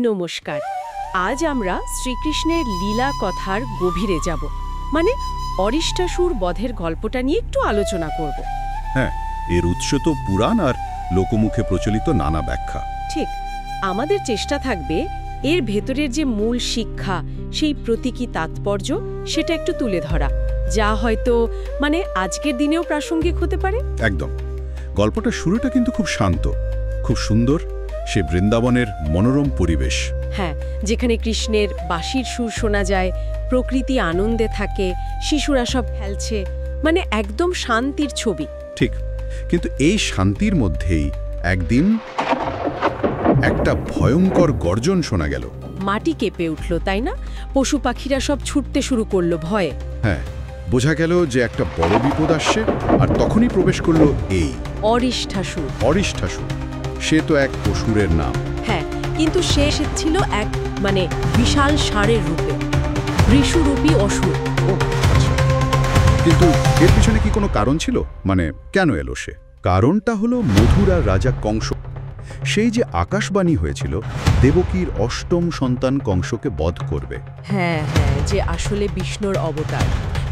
নমস্কার। আজ আমরা শ্রীকৃষ্ণের লীলা কথার গভীরে যাব, মানে অরিষ্টাসুর বধের গল্পটা নিয়ে একটু আলোচনা করব। হ্যাঁ, এর উৎস তো পুরাণ আর লোকমুখে প্রচলিত নানা ব্যাখ্যা। ঠিক, আমাদের চেষ্টা থাকবে এর ভেতরের যে মূল শিক্ষা, সেই প্রতীকী তাৎপর্য, সেটা একটু তুলে ধরা, যা হয়তো আজকের দিনেও প্রাসঙ্গিক হতে পারে। একদম। গল্পটা শুরুটা কিন্তু খুব শান্ত, খুব সুন্দর। সে বৃন্দাবনের মনোরম পরিবেশ, হ্যাঁ, যেখানে কৃষ্ণের বাঁশির সুর শোনা যায়, প্রকৃতি আনন্দে থাকে, শিশুরা সব খেলছে, একদম শান্তির ছবি। ঠিক, কিন্তু এই শান্তির মধ্যেই একদিন একটা ভয়ঙ্কর গর্জন শোনা গেল। মাটি কেঁপে উঠল, তাই না? পশু পাখিরা সব ছুটতে শুরু করলো ভয়ে। হ্যাঁ, বোঝা গেল যে একটা বড় বিপদ আসছে। আর তখনই প্রবেশ করলো এই অরিষ্টাসুর। অরিষ্টাসুর, সে তো এক অসুরের নাম। হ্যাঁ, কিন্তু সে ছিল এক বিশাল ষাঁড়ের রূপে, ঋষুরূপী অসুর। আচ্ছা, কিন্তু এর পিছনে কি কোনো কারণ ছিল? কেন এলো সে? কারণটা হলো মথুরার রাজা কংস। সেই যে আকাশবাণী হয়েছিল দেবকীর অষ্টম সন্তান কংসকে বধ করবে। হ্যাঁ হ্যাঁ, যে আসলে বিষ্ণুর অবতার।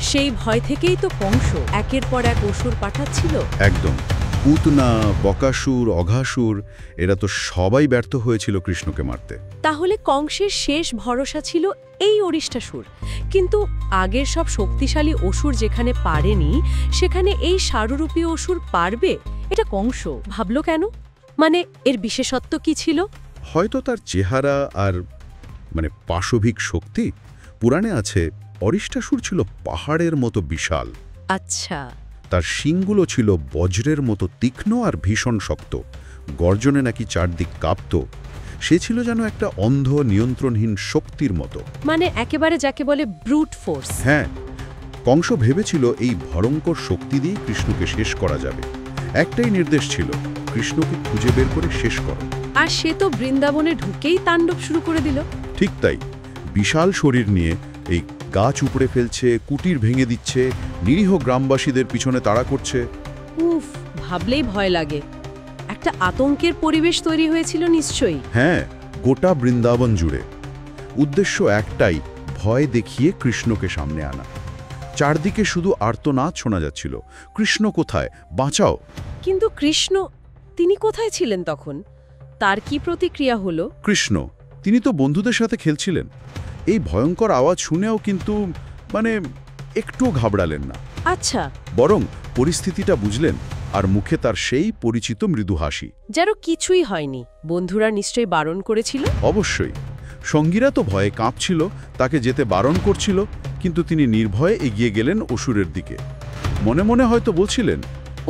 সেই ভয় থেকেই তো কংস একের পর এক অসুর পাঠাচ্ছিল। একদম। পুতনা, বকাসুর, অঘাসুর, এরা তো সবাই ব্যর্থ হয়েছিল কৃষ্ণকে মারতে। তাহলে কংসের শেষ ভরসা ছিল এই অরিষ্টাসুর। কিন্তু আগের সব শক্তিশালী অসুর যেখানে পারেনি, সেখানে এই ষাঁড়রূপী অসুর পারবে, এটা কংস ভাবল কেন? এর বিশেষত্ব কি ছিল? হয়তো তার চেহারা আর পাশবিক শক্তি। পুরাণে আছে অরিষ্টাসুর ছিল পাহাড়ের মতো বিশাল। আচ্ছা। তার শিংগুলো ছিল বজ্রের মতো তীক্ষ্ণ আর ভীষণ শক্ত। গর্জনে নাকি চারদিক কাঁপত। সে ছিল যেন একটা অন্ধ নিয়ন্ত্রণহীন শক্তির মতো, একেবারে যাকে বলে ব্রুট ফোর্স। হ্যাঁ, কংস ভেবেছিল এই ভয়ঙ্কর শক্তি দিয়ে কৃষ্ণকে শেষ করা যাবে। একটাই নির্দেশ ছিল, কৃষ্ণকে খুঁজে বের করে শেষ করো। আর সে তো বৃন্দাবনে ঢুকেই তাণ্ডব শুরু করে দিল। ঠিক তাই, বিশাল শরীর নিয়ে এই গাছ উপড়ে ফেলছে, কুটির ভেঙে দিচ্ছে, নিরীহ গ্রামবাসীদের পিছনে তাড়া করছে। উফ, ভাবলেই ভয় লাগে। একটা আতঙ্কের পরিবেশ তৈরি হয়েছিল নিশ্চয়ই। হ্যাঁ, গোটা বৃন্দাবন জুড়ে। উদ্দেশ্য একটাই, ভয় দেখিয়ে কৃষ্ণকে সামনে আনা। চারদিকে শুধু আর্তনাদ শোনা যাচ্ছিল, কৃষ্ণ কোথায়, বাঁচাও। কিন্তু কৃষ্ণ, তিনি কোথায় ছিলেন তখন? তার কি প্রতিক্রিয়া হলো? কৃষ্ণ, তিনি তো বন্ধুদের সাথে খেলছিলেন। এই ভয়ঙ্কর আওয়াজ শুনেও কিন্তু একটুও ঘাবড়ালেন না। আচ্ছা। বরং পরিস্থিতিটা বুঝলেন, আর মুখে তার সেই পরিচিত মৃদু হাসি। যেন কিছুই হয়নি। বন্ধুরা নিশ্চয়ই বারণ করেছিল। অবশ্যই। সঙ্গীরা তো ভয়ে কাঁপছিল, তাকে যেতে বারণ করছিল, কিন্তু তিনি নির্ভয়ে এগিয়ে গেলেন অসুরের দিকে। মনে মনে হয়তো বলছিলেন,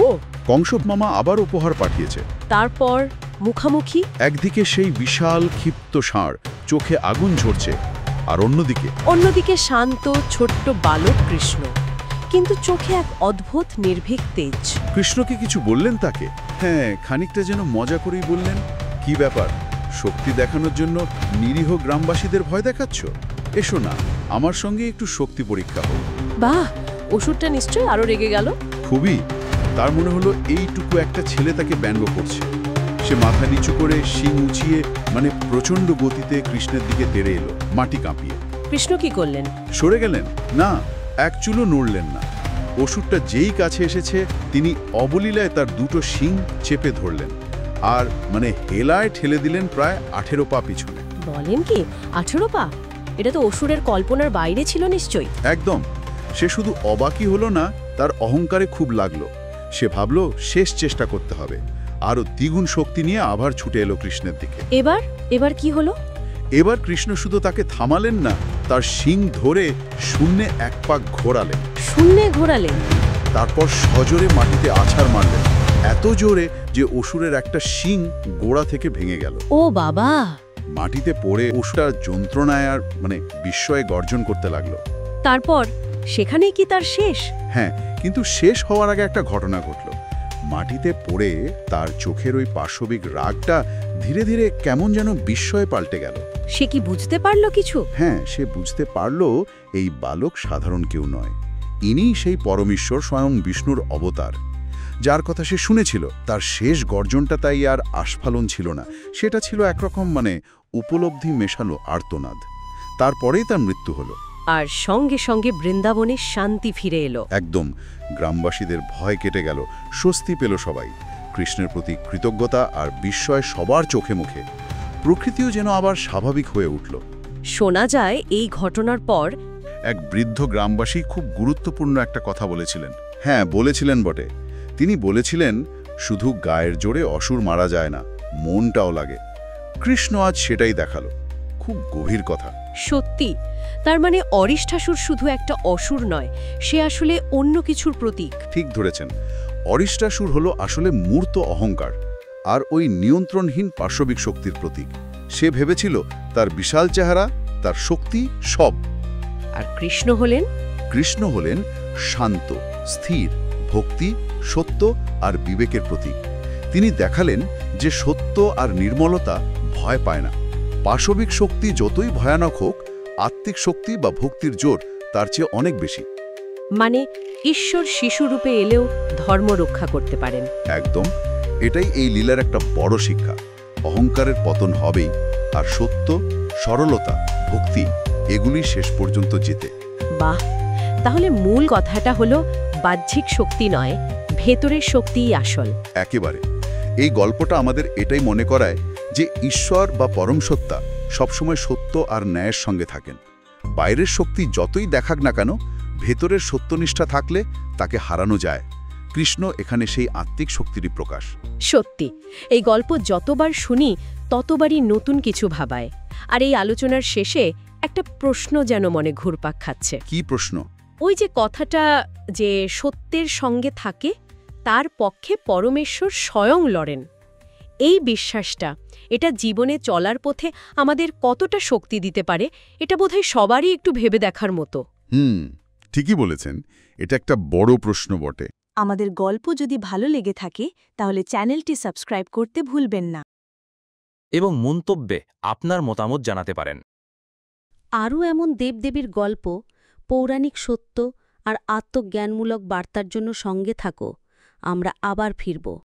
ও, কংস মামা আবার উপহার পাঠিয়েছে। তারপর মুখামুখি। একদিকে সেই বিশাল ক্ষিপ্ত ষাঁড়, চোখে আগুন ঝরছে, আর অন্যদিকে শান্ত ছোট্ট বালক কৃষ্ণ, কিন্তু চোখে এক অদ্ভুত নির্ভীক তেজ। কৃষ্ণকে কিছু বললেন তাকে? হ্যাঁ, খানিকটা যেন মজা করেই বললেন, কি ব্যাপার, শক্তি দেখানোর জন্য নিরীহ গ্রামবাসীদের ভয় দেখাচ্ছ? এসো না, আমার সঙ্গে একটু শক্তি পরীক্ষা হোক। বাহ, অসুরটা নিশ্চয়ই আরো রেগে গেল। খুবই। তার মনে হলো এইটুকু একটা ছেলে তাকে ব্যঙ্গ করছে। সে মাথা নিচু করে শিং উঁচিয়ে প্রচণ্ড গতিতে কৃষ্ণের দিকে তেড়ে এলো, মাটি কাঁপিয়ে। কৃষ্ণ কি করলেন? সরে গেলেন না, এক চুলও নড়লেন না। অসুরটা যেই কাছে এসেছে, তিনি অবলীলায় তার দুটো শিং চেপে ধরলেন, আর হেলায় ঠেলে দিলেন প্রায় 18 পা পিছনে। বলেন কি, 18 পা? এটা তো অসুরের কল্পনার বাইরে ছিল নিশ্চয়ই। একদম। সে শুধু অবাকই হলো না, তার অহংকারে খুব লাগলো। সে ভাবল শেষ চেষ্টা করতে হবে। আরও দ্বিগুণ শক্তি নিয়ে আবার ছুটে এলো কৃষ্ণের দিকে। এবার কি হলো? এবার কৃষ্ণ শুধু তাকে থামালেন না, তার শিং ধরে শূন্যে এক পাক ঘোরালেন। তারপর সজোরে মাটিতে আছাড় মারলেন, এত জোরে যে অসুরের একটা শিং গোড়া থেকে ভেঙে গেল। ও বাবা! মাটিতে পড়ে অসুরটার যন্ত্রণায় আর বিস্ময়ে গর্জন করতে লাগলো। তারপর সেখানেই কি তার শেষ? হ্যাঁ, কিন্তু শেষ হওয়ার আগে একটা ঘটনা ঘটল। মাটিতে পড়ে তার চোখের ওই পাশবিক রাগটা ধীরে ধীরে কেমন যেন বিস্ময়ে পাল্টে গেল। সে কি বুঝতে পারলো কিছু? হ্যাঁ, সে বুঝতে পারল এই বালক সাধারণ কেউ নয়। ইনিই সেই পরমেশ্বর, স্বয়ং বিষ্ণুর অবতার, যার কথা সে শুনেছিল। তার শেষ গর্জনটা তাই আর আস্ফালন ছিল না, সেটা ছিল একরকম উপলব্ধি মেশানো আর্তনাদ। তারপরেই তার মৃত্যু হলো। আর সঙ্গে সঙ্গে বৃন্দাবনে শান্তি ফিরে এলো। একদম, গ্রামবাসীদের ভয় কেটে গেল, স্বস্তি পেল সবাই। কৃষ্ণের প্রতি কৃতজ্ঞতা আর বিস্ময় সবার চোখে মুখে। প্রকৃতিও যেন আবার স্বাভাবিক হয়ে উঠল। শোনা যায় এই ঘটনার পর এক বৃদ্ধ গ্রামবাসী খুব গুরুত্বপূর্ণ একটা কথা বলেছিলেন। হ্যাঁ, বলেছিলেন বটে। তিনি বলেছিলেন, শুধু গায়ের জোরে অসুর মারা যায় না, মনটাও লাগে। কৃষ্ণ আজ সেটাই দেখালো। খুব গভীর কথা। সত্যি, তার মানে অরিষ্টাসুর শুধু একটা অসুর নয়, সে আসলে অন্য কিছুর প্রতীক। ঠিক ধরেছেন। অরিষ্টাসুর হলো আসলে মূর্ত অহংকার আর ওই নিয়ন্ত্রণহীন পাশবিক শক্তির প্রতীক। সে ভেবেছিল তার বিশাল চেহারা, তার শক্তি সব। আর কৃষ্ণ হলেন শান্ত, স্থির, ভক্তি, সত্য আর বিবেকের প্রতীক। তিনি দেখালেন যে সত্য আর নির্মলতা ভয় পায় না। পাশবিক শক্তি যতই ভয়ানক হোক, আত্মিক শক্তি বা ভক্তির জোর তার চেয়ে অনেক বেশি। মানে ঈশ্বর শিশুরূপে এলেও ধর্ম রক্ষা করতে পারেন। একদম, এটাই এই লীলার একটা বড় শিক্ষা। অহংকারের পতন হবেই, আর সত্য, সরলতা, ভক্তি এগুলি শেষ পর্যন্ত জেতে। বাহ, তাহলে মূল কথাটা হলো বাহ্যিক শক্তি নয়, ভেতরের শক্তিই আসল। একেবারে। এই গল্পটা আমাদের এটাই মনে করায় যে ঈশ্বর বা পরম সত্তা সবসময় সত্য আর ন্যায়ের সঙ্গে থাকেন। বাইরের শক্তি যতই দেখাক না কেন, ভেতরের সত্যনিষ্ঠা থাকলে তাকে হারানো যায়। কৃষ্ণ এখানে সেই আত্মিক শক্তিরই প্রকাশ। সত্যি, এই গল্প যতবার শুনি ততবারই নতুন কিছু ভাবায়। আর এই আলোচনার শেষে একটা প্রশ্ন যেন মনে ঘুরপাক খাচ্ছে। কি প্রশ্ন? ওই যে কথাটা যে সত্যের সঙ্গে থাকে, তার পক্ষে পরমেশ্বর স্বয়ং লড়েন, এই বিশ্বাসটা, এটা জীবনে চলার পথে আমাদের কতটা শক্তি দিতে পারে, এটা বোধহয় সবারই একটু ভেবে দেখার মতো। ঠিকই বলেছেন। এটা একটা বড় প্রশ্ন বটে। আমাদের গল্প যদি ভালো লেগে থাকে তাহলে চ্যানেলটি সাবস্ক্রাইব করতে ভুলবেন না এবং মন্তব্যে আপনার মতামত জানাতে পারেন। আরও এমন দেবদেবীর গল্প, পৌরাণিক সত্য আর আত্মজ্ঞানমূলক বার্তার জন্য সঙ্গে থাকো। আমরা আবার ফিরব।